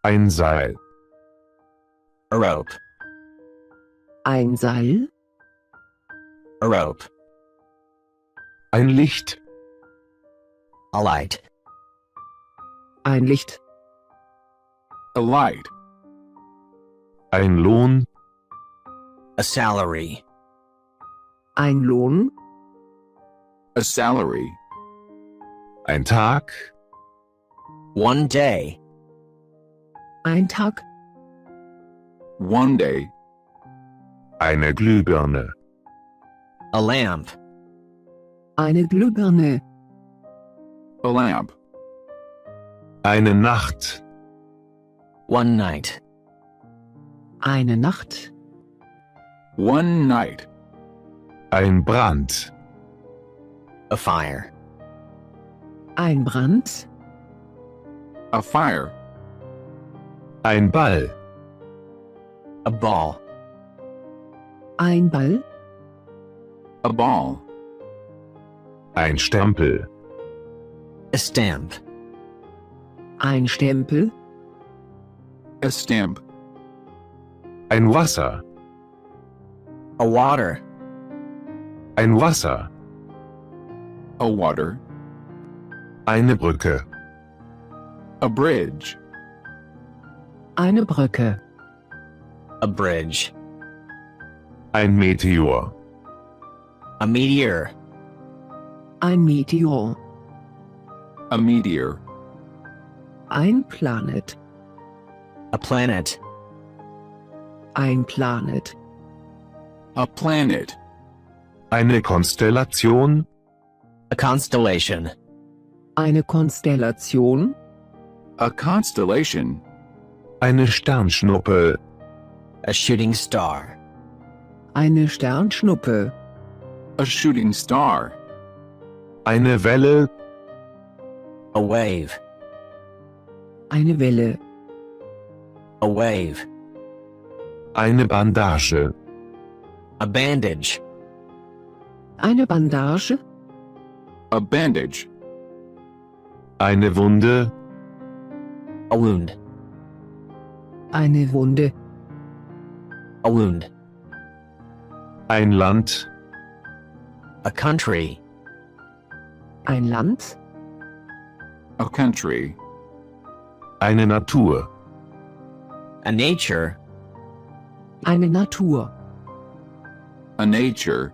Ein Seil. A rope. Ein Seil. A rope. Ein Licht. A light. Ein Licht. A light. Ein Lohn. A salary. Ein Lohn. A salary. Ein Tag. One day. Ein Tag. One day. Eine Glühbirne. A lamp. Eine Glühbirne. A lamp. Eine Nacht. One night. Eine Nacht. One night. Ein Brand. A fire. Ein Brand. A fire. Ein Ball. A ball. Ein Ball. A ball. Ein Stempel. A stamp. Ein Stempel. A stamp. Ein Wasser. A water. Ein Wasser. A water. Eine Brücke. A bridge. Eine Brücke. A bridge. Ein Meteor. A meteor. Ein Meteor. A meteor. Ein Planet. A planet. Ein Planet. A planet. Eine Konstellation. A constellation. Eine Konstellation. A constellation. Eine Sternschnuppe. A shooting star. Eine Sternschnuppe. A shooting star. Eine Welle. A wave. Eine Welle. A wave. Eine Bandage. A bandage. Eine Bandage. A bandage. Eine Wunde. A wound. Eine Wunde. A wound. Ein Land. A country. Ein Land. A country. Eine Natur. A nature. Eine Natur. A nature.